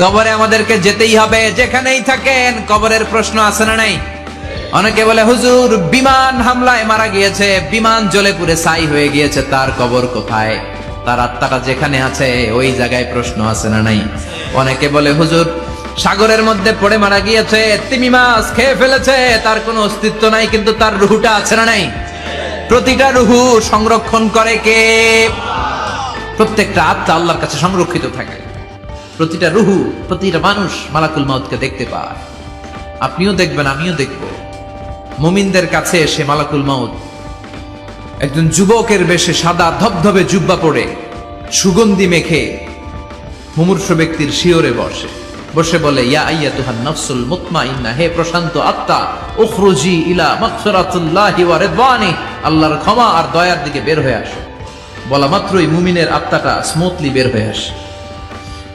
কবরে আমাদেরকে যেতেই হবে, যেখানেই থাকেন। কবরের প্রশ্ন আছে না নাই? অনেকে বলে হুজুর বিমান হামলায় মারা গিয়েছে, বিমান জ্বলে পুড়ে ছাই হয়ে গিয়েছে, তার কবর কোথায়? তার আত্মাটা যেখানে আছে ওই জায়গায় প্রশ্ন আছে না নাই? অনেকে বলে হুজুর সাগরের মধ্যে পড়ে মারা গিয়েছে, তিমি মাছ খেয়ে ফেলেছে, তার কোনো অস্তিত্ব নাই, কিন্তু তার রুহুটা আছে না নাই? প্রতিটা রুহু সংরক্ষণ করে কে? প্রত্যেকটা আত্মা আল্লাহর কাছে সংরক্ষিত থাকে। প্রতিটা রুহু, প্রতিটা মানুষ মালাকুল মাউতকে দেখতে পায়। আপনিও দেখবেন, আমিও দেখব। মুমিনদের কাছে এসে মালাকুল মাউত একজন যুবকের বেশে সাদা ধবধবে জুব্বা পরে সুগন্ধি মেখে মুমূর্ষু ব্যক্তির শিয়রে বসে বলে, ইয়া আইয়াতুহান নাফসুল মুতমাইন্নাহ, হে প্রশান্ত আত্মা, উখরুজি ইলা মাগফিরাতুল্লাহি ওয়া রিদওয়ানি, আল্লাহর ক্ষমা আর দয়ার দিকে বের হয়ে আসো। বলা মাত্রই মুমিনের আত্মাটা স্মুথলি বের হয়ে আসে।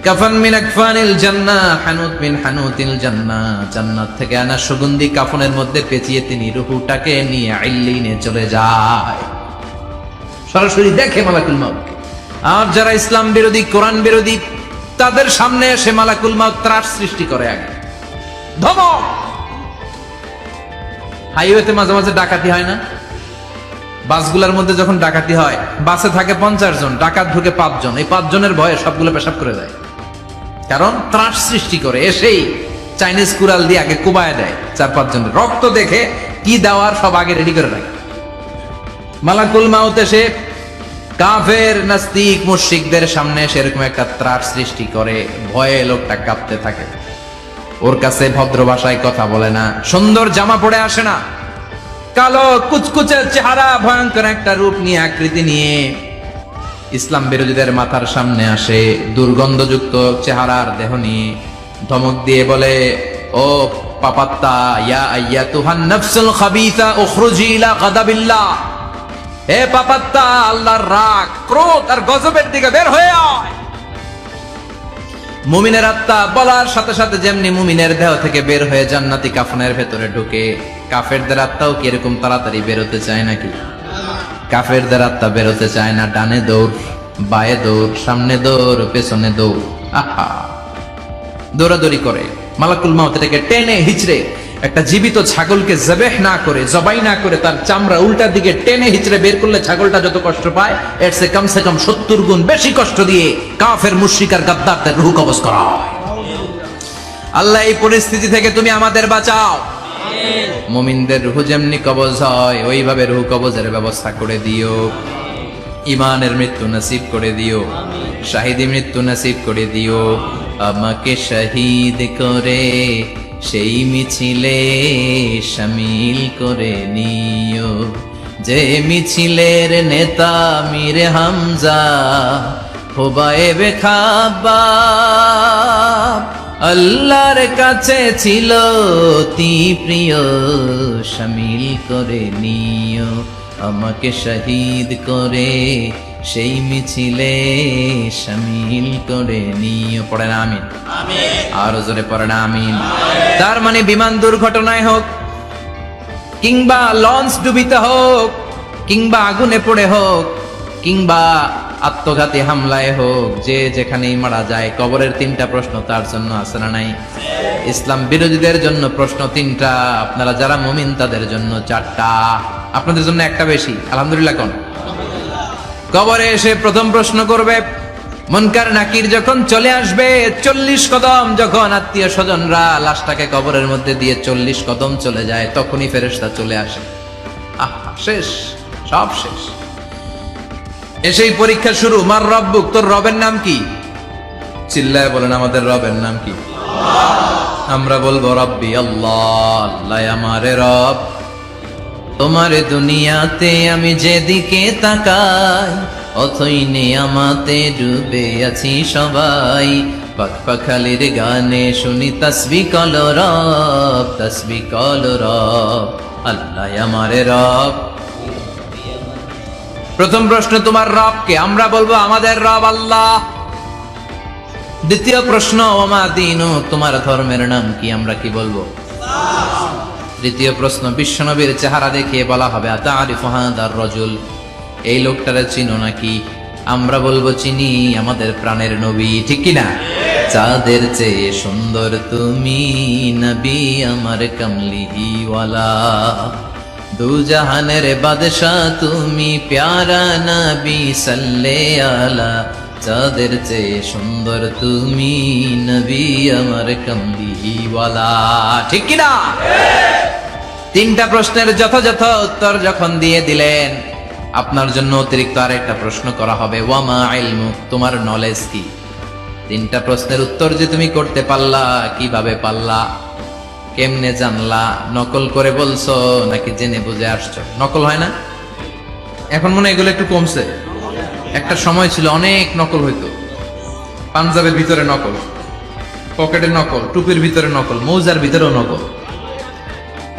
কাফান মিন আকফানিল জান্নাহ, হানুত মিন হানুতিল জান্নাহ, জান্নাত থেকে আনা সুগন্ধি কাফনের মধ্যে পেঁচিয়ে তিনি রূহটাকে নিয়ে ইল্লিনে চলে যায়। সরাসরি দেখে মালাকুল মাউত। আর যারা ইসলাম বিরোধী, কোরআন বিরোধী, তাদের সামনে এসে মালাকুল মাউত ত্রাস সৃষ্টি করে। আগে ধমক। হাইওয়েতে মাঝে মাঝে ডাকাতি হয় না? বাসগুলোর মধ্যে যখন ডাকাতি হয়, বাসে থাকে 50 জন, ডাকাত ঢুকে 5 জন, এই 5 জনের ভয়ে সবগুলো পেশাব করে দেয়। কারণ ত্রাস সৃষ্টি করে। এসেই চাইনিজ কুড়াল দিয়ে আগে কুবায় দেয় 4-5 জনের। রক্ত দেখে কি দেওয়ার সব আগে রেডি করে রাখে। মালাকুল মাউত এসে কাফের নাস্তিক মুশরিকদের সামনে সেরকম একটা ত্রাস সৃষ্টি করে, ভয়ে লোকটা কাঁপতে থাকে। ওর কাছে ভদ্র ভাষায় কথা বলে না, সুন্দর জামা পরে আসে না, কালো কুচকুচে চেহারা, ভয়ঙ্কর একটা রূপ নিয়ে, আকৃতি নিয়ে ইসলাম বিরোধীদের মাথার সামনে আসে, দুর্গন্ধযুক্ত চেহারার দেহ নিয়ে ধমক দিয়ে বলে, ও পাপাত্তা, ইয়া আইয়াতুহান নাফসুল খাবিসা উখরুজি ইলা গাদাবিল্লাহ, হে পাপাত্তা, আল্লাহর রাগ, ক্রোধ আর গজবের দিকে বের হয়ে আয়। মুমিনের আত্মা বলার সাথে সাথে যেমনি মুমিনের দেহ থেকে বের হয়ে জান্নাতি কাফনের ভেতরে ঢুকে, কাফেরদের আত্মাও কি এরকম তাড়াতাড়ি বেরোতে চায় নাকি? কাফেরদের আত্মা বেরোতে চায় না। ডানে দৌড়, বায়ে দৌড়, সামনে দৌড়, পেছনে দৌড়, আহা দৌড়াদৌড়ি করে। মালাকুল মাউত এটাকে টেনে হিচড়ে, একটা জীবিত ছাগলকে জবাই না করে তার চামড়া উল্টা দিকে টেনে হিচড়ে বের করলে ছাগলটা যত কষ্ট পায়, এর চেয়ে কমসে কম 70 গুণ বেশি কষ্ট দিয়ে কাফের মুশরিক আর গাদ্দারদের রূহ কবজ করা হয়। আল্লাহ এই পরিস্থিতি থেকে তুমি আমাদের বাঁচাও। মুমিনদের রূহ যেমনি কবজ হয়, ওইভাবে রূহ কবজের ব্যবস্থা করে দিও। ইমানের মৃত্যু নসিব করে দিও, শাহিদি মৃত্যু নসিব করে দিও। আমাকে শহীদ করে সেই মিছিলে শামিল করে নিও, যে মিছিলের নেতা মীর হামজা হুবাইবে খাব্বাব, আল্লাহর কাছে ছিল অতি প্রিয়, শামিল করে নিও। আমাকে শহীদ করে সেই মিছিলে শামিল করে নিও। পড়েন আমিন। আরো জোরে পড়েন আমিন। তার মানে বিমান দুর্ঘটনায় হোক, কিংবা লঞ্চ ডুবিতে হোক, কিংবা আগুনে পড়ে হোক, কিংবা আত্মঘাতী হামলায় হোক, যে যেখানেই মারা যায়, কবরের 3টা প্রশ্ন তার জন্য আছে না নাই? ইসলাম বিরোধীদের জন্য প্রশ্ন 3টা, আপনারা যারা মুমিন তাদের জন্য 4টা, আপনাদের জন্য একটা বেশি। আলহামদুলিল্লাহ। কোন কবরে এসে প্রথম প্রশ্ন করবে মুনকার নাকির যখন চলে আসবে, 40 কদম যখন আত্মীয় স্বজনরা লাশটাকে কবরের মধ্যে দিয়ে 40 কদম চলে যায়, তখনই ফেরেশতা চলে আসে। আহা, শেষ, সব শেষ। এসেই পরীক্ষা শুরু। মার রব্বুক, তোর রবের নাম কি? চিল্লায় বলেন, আমাদের রবের নাম কি? আমরা বলবো রব্বি আল্লাহ, আল্লাহ আমারে রব। তোমার দুনিয়াতে আমি যেদিকে তাকাই, অথই নিয়ামতে ডুবে আছি সবাই। পাখপাখালির গানে শুনি তাসবিহ কল রব, তাসবিহ কল রব, আল্লাহ আমারে রব। প্রথম প্রশ্ন, তোমার রব কে? আমরা বলবো আমাদের রব আল্লাহ। দ্বিতীয় প্রশ্ন, ওমা দীনু, তোমার ধর্মের নাম কি? আমরা কি বলবো? তৃতীয় প্রশ্ন, বিশ্বনবীর চেহারা দেখিয়ে বলা হবে, আতারিফু হাদার রাজুল, এই লোকটারে চিনো নাকি? আমরা বলবো চিনি, আমাদের প্রাণের নবী। ঠিক কিনা? চাঁদের চেয়ে সুন্দর তুমি নবী আমার কমলিওয়ালা, দু জাহানের বাদশা তুমি প্যারা নবী সাল্লে আলা, চাঁদের চেয়ে সুন্দর তুমি নবী আমার কমলিওয়ালা। ঠিক কিনা? তিনটা প্রশ্নের যথাযথ উত্তর যখন দিয়ে দিলেন, আপনার জন্য অতিরিক্ত আরেকটা প্রশ্ন করা হবে, ওয়ামা ইলমুক, তোমার নলেজ কি? তিনটা প্রশ্নের উত্তর যে তুমি করতে পারলা, কিভাবে পারলা, কেমনে জানলা? নকল করে বলছো নাকি জেনে বুঝে আসছো? নকল হয় না এখন, মনে হয় এগুলো একটু কমছে। একটা সময় ছিল অনেক নকল হইতো, পাঞ্জাবের ভিতরে নকল, পকেটে নকল, টুপির ভিতরে নকল, মৌজার ভিতরেও নকল,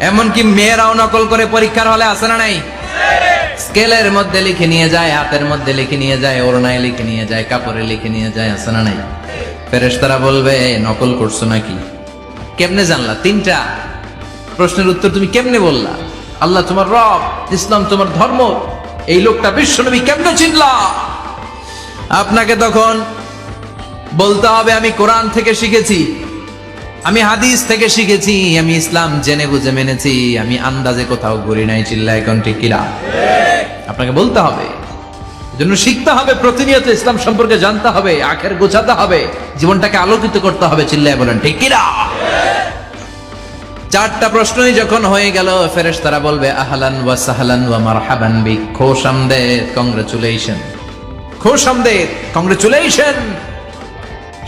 এমনকি মেয়েরাও নকল করে পরীক্ষার হলে আসে না নাই? স্কেলের মধ্যে লিখে নিয়ে যায়, হাতের মধ্যে লিখে নিয়ে যায়, ওড়নায় লিখে নিয়ে যায়, কাপড়ে লিখে নিয়ে যায়, আসে না নাই? ফেরেশতারা বলবে নকল করছো নাকি? কেমনে জানলা? তিনটা প্রশ্নের উত্তর তুমি কেমনে বললা? আল্লাহ তোমার রব, ইসলাম তোমার ধর্ম, এই লোকটা বিশ্বনবী, কেমনে চিনলা? আপনাকে তখন বলতে হবে আমি কোরআন থেকে শিখেছি, আমি হাদিস থেকে শিখেছি, আমি ইসলাম জেনে বুঝে মেনেছি, আমি আন্দাজে কোথাও ঘুরি নাই। চিল্লা এখন ঠিক কিনা? আপনাকে বলতে হবে, এজন্য শিখতে হবে, প্রতিনিয়ত ইসলাম সম্পর্কে জানতে হবে, আখের গোছাতে হবে, জীবনটাকে আলোকিত করতে হবে। চিল্লায় বলেন ঠিক কিনা? চারটা প্রশ্নই যখন হয়ে গেল, ফেরেশতারা বলবে আহলান ওয়া সাহলান ওয়া মারহাবান বিক, খোশামদেদ, কংগ্রেচুলেশন, খোশামদেদ, কংগ্রেচুলেশন,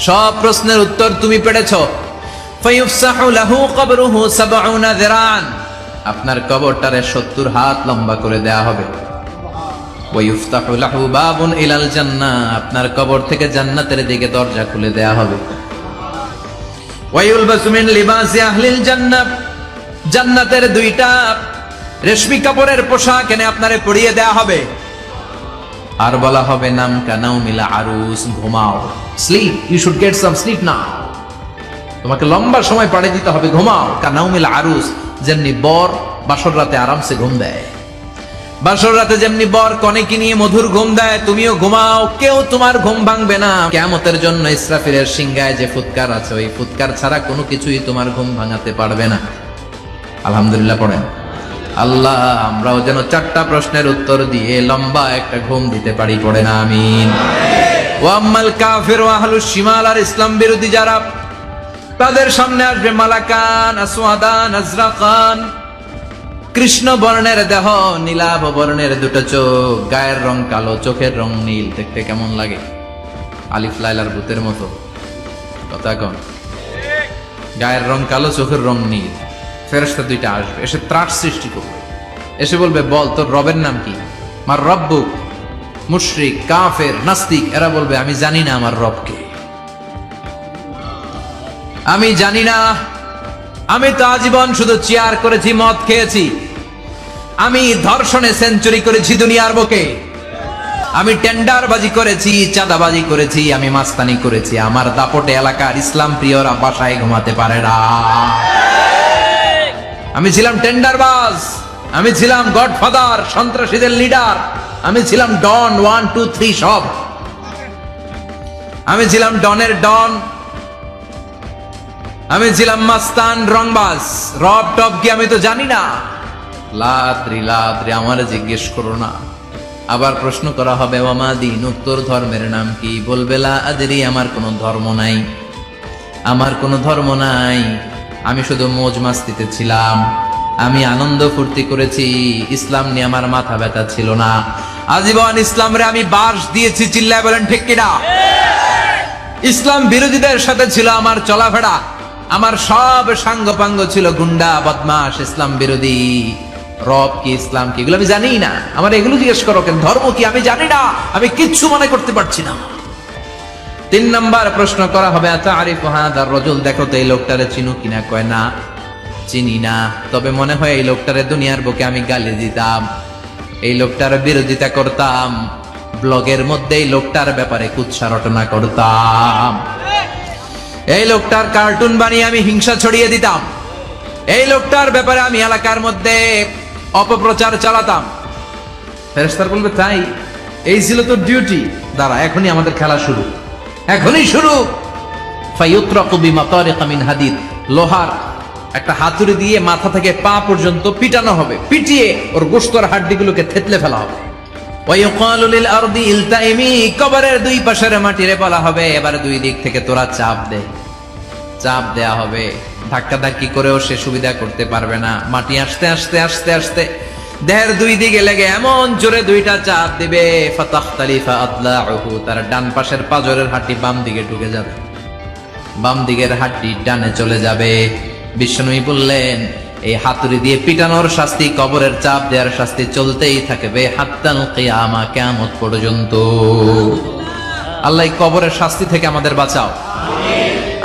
সব প্রশ্নের উত্তর তুমি পেরেছো। ফায়ুফসাহু লাহু কবরুহু ৭০ যিরান, আপনার কবরটারে ৭০ হাত লম্বা করে দেয়া হবে। ওয়ায়ুফতাহু লাহু বাবুন ইলাল জান্নাহ, আপনার কবর থেকে জান্নাতের দিকে দরজা খুলে দেয়া হবে। ওয়ায়ুলবাসু মিন লিবাসি আহলিল জান্নাহ, জান্নাতের দুইটা রেশমি কাপড়ের পোশাক এনে আপনারে পরিয়ে দেয়া হবে। আর বলা হবে নাম কানাউমিল আরুস, ঘুমাও, sleep, you should get some sleep now, তোমাকে লম্বা সময় পাড়ে দিতে হবে, ঘুমাও। কানাউমিল আরুস, যেমনি বর বাসর রাতে আরামসে ঘুম দেয়, বাসর রাতে যেমনি বর কনেকে নিয়ে মধুর ঘুম দেয়, তুমিও ঘুমাও, কেউ তোমার ঘুম ভাঙবে না। কিয়ামতের জন্য ইসরাফিলের সিংহায় যে ফুৎকার আছে, ওই ফুৎকার ছাড়া কোনো কিছুই তোমার ঘুম ভাঙাতে পারবে না। আলহামদুলিল্লাহ পড়েন। আল্লাহ আমরাও যেন চারটা প্রশ্নের উত্তর দিয়ে লম্বা একটা ঘুম দিতে পারি, পড়ে না আমিন। ওয়াম্মাল কাফির ওয়া আহলুশ শিমাল, আর ইসলাম বিরোধী যারা, তাদের সামনে আসবে মালাকান আসওয়াদান আজরাকান, কৃষ্ণ বর্ণের দেহ, নীলাভ বর্ণের দুটো চোখ, গায়ের রং কালো, চোখের রং নীল, দেখতে কেমন লাগে? আলিফ লাইলার ভূতের মতো, কথা কন। গায়ের রং কালো, চোখের রং নীল। ফেরেশতা দুইটা আসবে, এসে ত্রাস সৃষ্টি করবে, এসে বলবে বল তোর রবের নাম কি? আমার রব্বুক। মুশরিক, কাফের, নাস্তিক এরা বলবে আমি জানি না আমার রবকে, আমি জানি না, আমি তো আজীবন শুধু চেয়ার করেছি, মদ খেয়েছি, আমি ধর্ষণে সেঞ্চুরি করেছি দুনিয়ার বুকে, আমি টেন্ডারবাজি করেছি, চাঁদাবাজি করেছি, আমি মাস্তানি করেছি, আমার দাপটে এলাকার ইসলাম প্রিয়রা বাসায় ঘুমাতে পারে না। আমি ছিলাম টেন্ডারবাজ, আমি ছিলাম গডফাদার, সন্ত্রাসীদের লিডার, আমি ছিলাম ডন 1 2 3 সব, আমি ছিলাম ডনের ডন, আমি ছিলাম মাস্তান, রংবাজ, রব টপ কি আমি তো জানি না। লাদ্রি লাদ্রি, আমার জিজ্ঞেস করো না। আবার প্রশ্ন করা হবে ওয়ামা দীনুক, তোর ধর্মের নাম কি? বলবে লা আদরি, আমার কোনো ধর্ম নাই, আমার কোনো ধর্ম নাই, আমি শুধু মৌজ মাস্তিতে ছিলাম, আমি আনন্দ ফুর্তি করেছি, ইসলাম নিয়ে আমার মাথা ব্যথা ছিল না, আজীবন ইসলামরে আমি বাস দিয়েছি। চিল্লায় বলেন ঠিক কিনা? ইসলাম বিরোধীদের সাথে ছিল আমার চলাফেরা, আমার সব সাঙ্গপাঙ্গ ছিল গুন্ডা, বদমাশ, ইসলাম বিরোধী। রব কি, ইসলাম কি, এগুলো আমি জানি না, আমার এগুলো জিজ্ঞেস করো কেন? ধর্ম কি আমি জানি না, আমি কিচ্ছু মনে করতে পারছি না। 3 নাম্বার প্রশ্ন করা হবে আতারিফু হাদার রাজুল, দেখো তো এই লোকটারে চিনো কিনা? কয় না, চিনি না, তবে মনে হয় এই লোকটারে দুনিয়ার বুকে আমি গালি দিতাম, এই লোকটার বিরোধিতা করতাম, ব্লগের মধ্যে এই লোকটার ব্যাপারে কুৎসা রটনা করতাম, এই লোকটার কার্টুন বানিয়ে আমি হিংসা ছড়িয়ে দিতাম, এই লোকটার ব্যাপারে আমি এলাকার মধ্যে অপপ্রচার চালাতাম। ফেরেশতারা বলবে তাই, এই ছিল তোর ডিউটি, দাঁড়া এখনই আমাদের খেলা শুরু, এখনই শুরু। ফায়ুতরাকু বিমাতারিকা মিন হাদিদ, লোহার একটা হাতুড়ি দিয়ে মাথা থেকে পা পর্যন্ত পিটানো হবে, পিটিয়ে ওর গোশতের হাড্ডিগুলোকে থেতলে ফেলা হবে। ওয়ায়ুকালু লিল আরদি ইলতাইমি, কবরের দুই পাশের মাটিরে বলা হবে এবার দুই দিক থেকে তোরা চাপ দে। চাপ দেয়া হবে, ধাক্কাধাক্কি করেও সে সুবিধা করতে পারবে না। মাটি আস্তে আস্তে আস্তে আস্তে দেহের দুই দিকে লেগে এমন জোরে দুইটা চাপ দিবে, ফাতাখতালিফা আদলাউহু, তার ডান পাশের পাজরের হাড্ডি বাম দিকে ঢুকে যাবে, বাম দিকের হাড্ডি ডানে চলে যাবে। বিষ্ণুই বললেন এই হাতুড়ি দিয়ে পিটানোর শাস্তি, কবরের চাপ দেওয়ার শাস্তি চলতেই থাকবে হাত্তাল কিয়ামা, কিয়ামত পর্যন্ত। আল্লাহ এই কবরের শাস্তি থেকে আমাদের বাঁচাও।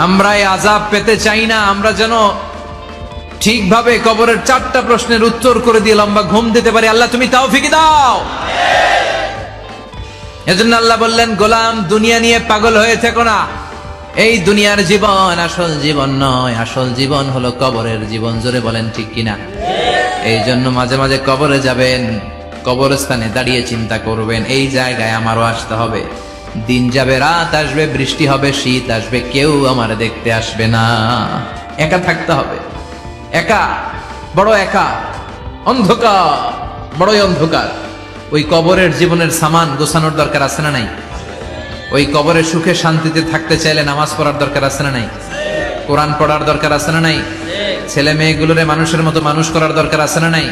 আমরা এই আযাব পেতে চাই না, আমরা যেন ঠিকভাবে কবরের 4টা প্রশ্নের উত্তর করে দিয়ে লম্বা ঘুম দিতে পারি। আল্লাহ তুমি তৌফিক দাও। এজন্য আল্লাহ বললেন, গোলাম দুনিয়া নিয়ে পাগল হয়ে থেকো না। এই দুনিয়ার জীবন আসল জীবন নয়, আসল জীবন হলো কবরের জীবন। জোরে বলেন ঠিক কিনা? এই জন্য মাঝে মাঝে কবরে যাবেন, কবরস্থানে দাঁড়িয়ে চিন্তা করবেন এই জায়গায় আমারও আসতে হবে। দিন যাবে, রাত আসবে, বৃষ্টি হবে, শীত আসবে, কেউ আমার দেখতে আসবে না। একা থাকতে হবে, একা, বড় একা, অন্ধকার, বড়ই অন্ধকার। ওই কবরের জীবনের সামান গোছানোর দরকার আছে না নাই? ওই কবরে সুখে শান্তিতে থাকতে চাইলে নামাজ পড়ার দরকার আছে না নাই? কোরআন পড়ার দরকার আছে না নাই? ছেলে মেয়েগুলোরে মানুষের মতো মানুষ করার দরকার আছে না নাই?